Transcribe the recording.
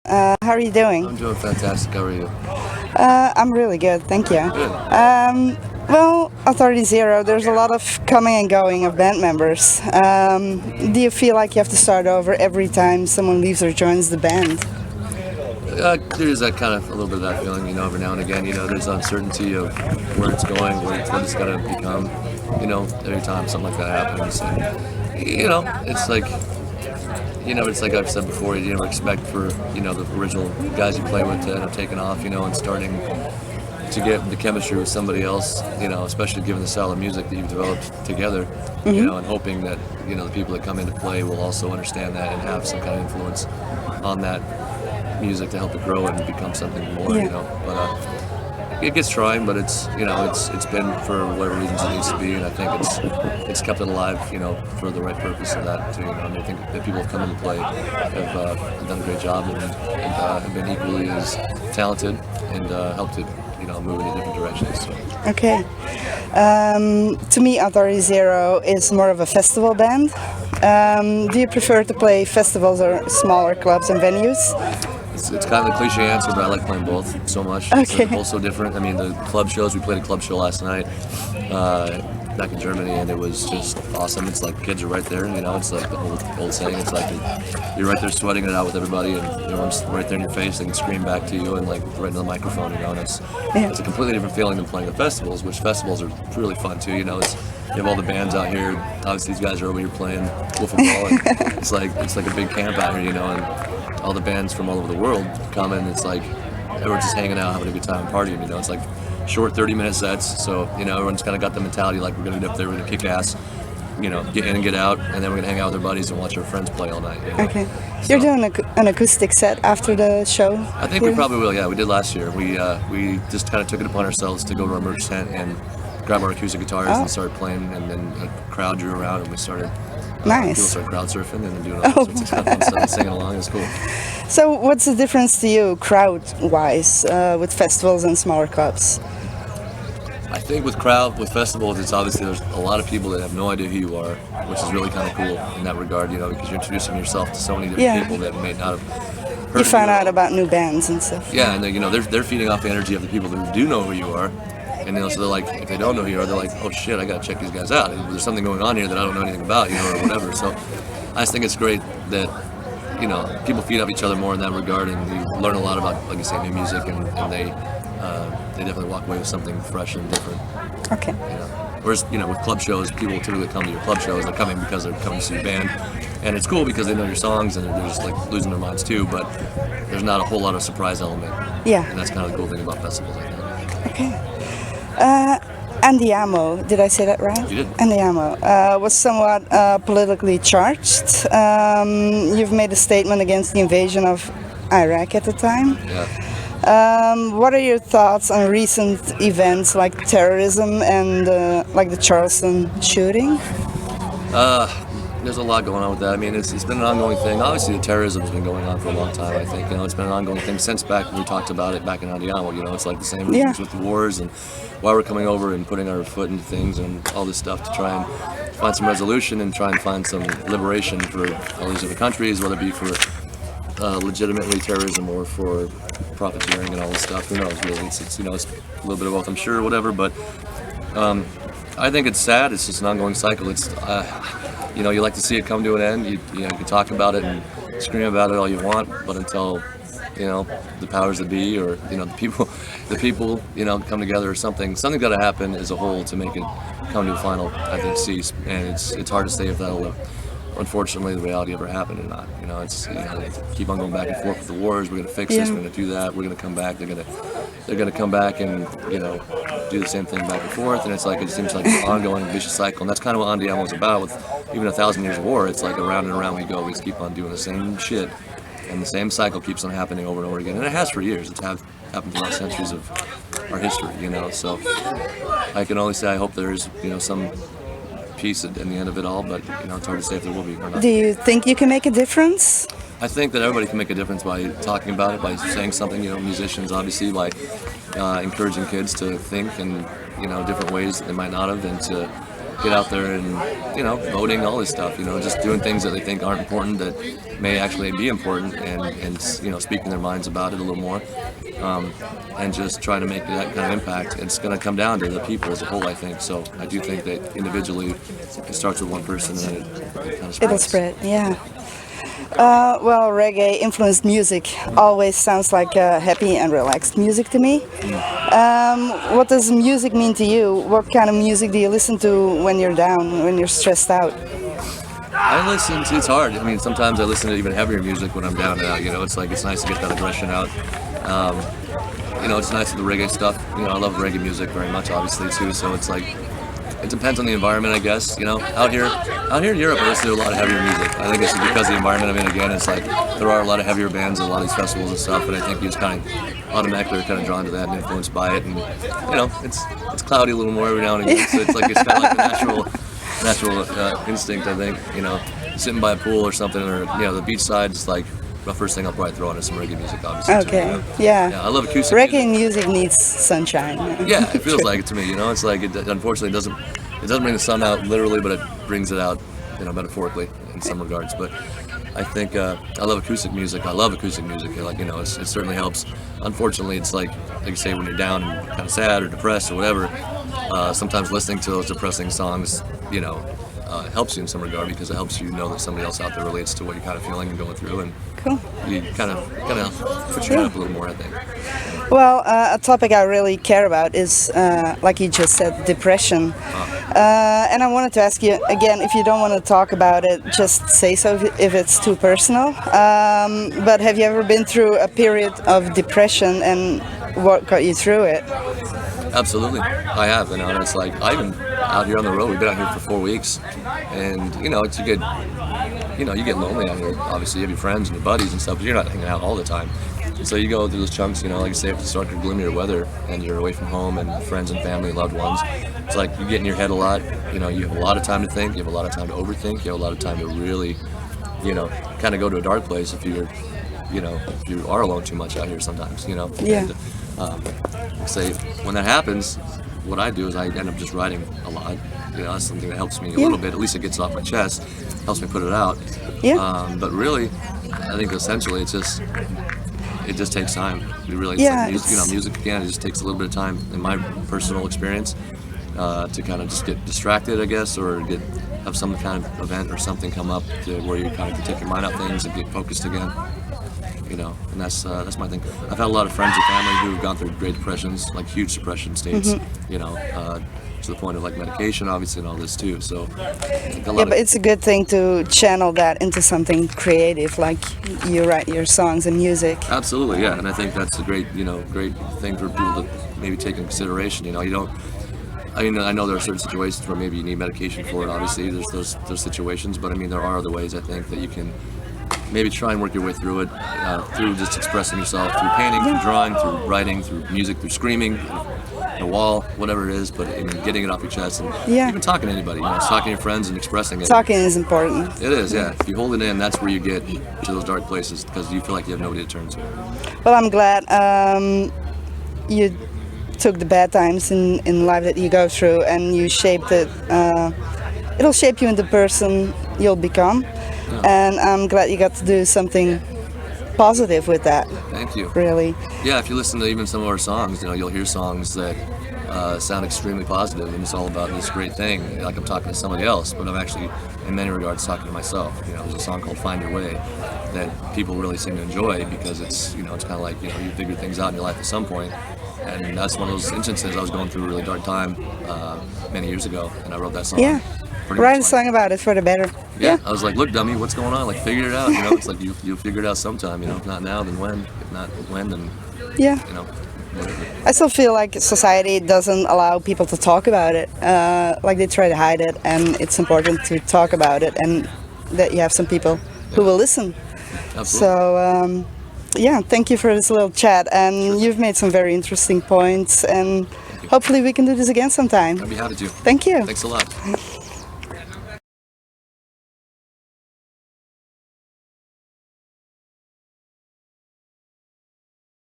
How are you doing? I'm doing fantastic. How are you? I'm really good, thank you. Good. Well, Authority Zero, there's a lot of coming and going of band members. Do you feel like you have to start over every time someone leaves or joins the band? There's that kind of a little bit of that feeling, every now and again. There's uncertainty of where it's going, what it's going to become. Every time something like that happens, and it's like I've said before. You never expect for the original guys you play with to end up taking off, and starting to get the chemistry with somebody else, especially given the style of music that you've developed together, and hoping that, the people that come into play will also understand that and have some kind of influence on that music to help it grow and become something more, But it gets trying, but it's been for whatever reasons it needs to be, and I think it's kept it alive, for the right purpose of that too. And I think that people have come into play have done a great job and have been equally as talented and helped it, move in different directions. So. Okay. To me, Authority Zero is more of a festival band. Do you prefer to play festivals or smaller clubs and venues? It's kind of the cliche answer, but I like playing both so much. Okay. It's both so different. I mean, the club shows, we played a club show last night back in Germany, and it was just awesome. It's like kids are right there, it's like the old saying, it's like you're right there sweating it out with everybody, and everyone's right there in your face. They can scream back to you and like right into the microphone, and it's a completely different feeling than playing the festivals, which festivals are really fun too. You have all the bands out here. Obviously, these guys are over here playing wiffle ball, and it's like a big camp out here, and all the bands from all over the world come in. It's like everyone's just hanging out, having a good time, partying. It's like short 30-minute sets, so everyone's kind of got the mentality like we're gonna get up there, we're gonna kick ass, get in and get out, and then we're gonna hang out with our buddies and watch our friends play all night. Okay. You're doing an acoustic set after the show? I think we probably will. Yeah, we did last year. We just kind of took it upon ourselves to go to our merch tent and grab our acoustic guitars and start playing, and then a crowd drew around and we started. Nice. People started crowd surfing and doing all sorts of stuff and singing along. It was cool. So what's the difference to you, crowd-wise, with festivals and smaller clubs? I think with festivals, it's obviously there's a lot of people that have no idea who you are, which is really kind of cool in that regard, because you're introducing yourself to so many different people that may not have heard You find of out about new bands and stuff. Yeah, and they're feeding off the energy of the people who do know who you are. And so they're like, if they don't know who you are, they're like, oh shit, I gotta check these guys out. There's something going on here that I don't know anything about, or whatever. So I just think it's great that, people feed off each other more in that regard, and you learn a lot about, like you say, new music, and they definitely walk away with something fresh and different. Okay. Whereas, with club shows, people typically come to your club shows. They're coming because they're coming to see your band, and it's cool because they know your songs and they're just like losing their minds too. But there's not a whole lot of surprise element. Yeah. And that's kind of the cool thing about festivals, I think. Okay. Andiamo, did I say that right? You did. Andiamo was somewhat politically charged. You've made a statement against the invasion of Iraq at the time. Yeah. What are your thoughts on recent events like terrorism and like the Charleston shooting? There's a lot going on with that. I mean, it's been an ongoing thing. Obviously, the terrorism has been going on for a long time, I think. It's been an ongoing thing since back when we talked about it back in Andiamo. It's like the same reasons with the wars and why we're coming over and putting our foot into things and all this stuff to try and find some resolution and try and find some liberation for all these other countries, whether it be for legitimately terrorism or for profiteering and all this stuff. Who knows, really? It's a little bit of both, I'm sure, whatever. But I think it's sad. It's just an ongoing cycle. It's you like to see it come to an end. You can talk about it and scream about it all you want, but until the powers that be or the people come together or something's got to happen as a whole to make it come to a final, I think, cease. And it's hard to say if that'll unfortunately the reality ever happened or not. They keep on going back and forth with the wars. We're gonna fix this. We're gonna do that. We're gonna come back. They're gonna come back and do the same thing back and forth. And it seems like an ongoing vicious cycle. And that's kind of what Andiamo is about. With even 1,000 years of war, it's like around and around we go. We just keep on doing the same shit, and the same cycle keeps on happening over and over again. And it has for years. It's happened throughout centuries of our history. So I can only say I hope there is some peace at the end of it all, but it's hard to say if there will be or not. Do you think you can make a difference? I think that everybody can make a difference by talking about it, by saying something. Musicians obviously, by encouraging kids to think in different ways that they might not have, and to get out there and, you know, voting, all this stuff, you know, just doing things that they think aren't important that may actually be important, and you know, speaking their minds about it a little more, and just trying to make that kind of impact. It's going to come down to the people as a whole, I think. So I do think that individually it starts with one person and then it kind of spreads. It'll spread, yeah. Well, reggae influenced music always sounds like happy and relaxed music to me. What does music mean to you? What kind of music do you listen to when you're down, when you're stressed out? I listen to, it's hard. I mean, sometimes I listen to even heavier music when I'm down and out, you know, it's like, it's nice to get that aggression out. You know, it's nice with the reggae stuff. You know, I love reggae music very much, obviously, too, so it's like, it depends on the environment, I guess. You know, out here in Europe, I listen to a lot of heavier music. I think it's because of the environment. I mean, again, it's like there are a lot of heavier bands at a lot of these festivals and stuff, and I think you just kind of automatically are kind of drawn to that and influenced by it. And you know, it's cloudy a little more every now and again, so it's like it's kind of like a natural instinct. I think, you know, sitting by a pool or something, or you know, the beach side, it's like the first thing I'll probably throw on is some reggae music, obviously. Okay, too, you know? yeah. I love acoustic reggae music needs sunshine. Yeah, it feels like it to me. You know, it's like it unfortunately doesn't bring the sun out literally, but it brings it out, you know, metaphorically in some regards. But I think I love acoustic music. I love acoustic music. Like, you know, it certainly helps. Unfortunately, it's like you say, when you're down and kind of sad or depressed or whatever, sometimes listening to those depressing songs, you know, helps you in some regard, because it helps you know that somebody else out there relates to what you're kind of feeling and going through, and cool. You kind of put your head up a little more, I think. Well, a topic I really care about is, like you just said, depression. And I wanted to ask you again, if you don't want to talk about it, just say so if it's too personal. But have you ever been through a period of depression, and what got you through it? Absolutely, I have. You know, and it's like I've been out here on the road. We've been out here for 4 weeks, and you know, you get lonely out here. Obviously, you have your friends and your buddies and stuff, but you're not hanging out all the time. And so you go through those chunks. You know, like you say, if it's darker, gloomier weather, and you're away from home and friends and family, loved ones, it's like you get in your head a lot. You know, you have a lot of time to think. You have a lot of time to overthink. You have a lot of time to really, you know, kind of go to a dark place if you're, you know, if you are alone too much out here sometimes. You know. Yeah. And, say when that happens, what I do is I end up just writing a lot. You know, that's something that helps me a little bit. At least it gets off my chest, helps me put it out. Yeah. But really, I think essentially it just takes time. It really, Yeah, it's like music, you know, music again. It just takes a little bit of time, in my personal experience, to kind of just get distracted, I guess, or have some kind of event or something come up to where you kind of can take your mind off things and get focused again. You know, and that's my thing. I've had a lot of friends and family who've gone through great depressions, like huge depression states. You know, to the point of like medication, obviously, and all this too. So, but it's a good thing to channel that into something creative, like you write your songs and music. Absolutely, yeah, and I think that's a great thing for people to maybe take into consideration. You know, you don't. I mean, I know there are certain situations where maybe you need medication for it. Obviously, there's those situations, but I mean, there are other ways I think that you can maybe try and work your way through it, through just expressing yourself, through painting, through drawing, through writing, through music, through screaming, the wall, whatever it is, but getting it off your chest, and even talking to anybody, you know, talking to your friends and expressing it. Talking is important. It is, yeah. If you hold it in, that's where you get to those dark places, because you feel like you have nobody to turn to. Well, I'm glad you took the bad times in life that you go through, and you shaped it. It'll shape you into the person you'll become. And I'm glad you got to do something positive with that. Thank you. Really. Yeah, if you listen to even some of our songs, you know, you'll hear songs that sound extremely positive, and it's all about this great thing. Like I'm talking to somebody else, but I'm actually, in many regards, talking to myself. You know, there's a song called "Find Your Way" that people really seem to enjoy, because it's, you know, it's kind of like, you know, you figure things out in your life at some point. And that's one of those instances. I was going through a really dark time many years ago, and I wrote that song. Yeah. Write a song about it for the better. Yeah. I was like, look, dummy, what's going on? Like, figure it out. You know, it's like you'll figure it out sometime. You know, if not now, then when? If not when, then you know. Whatever. I still feel like society doesn't allow people to talk about it. Like they try to hide it, and it's important to talk about it, and that you have some people who will listen. Absolutely. So. Yeah, thank you for this little chat, and you've made some very interesting points, and hopefully we can do this again sometime. I'd be happy to. Thank you. Thanks a lot.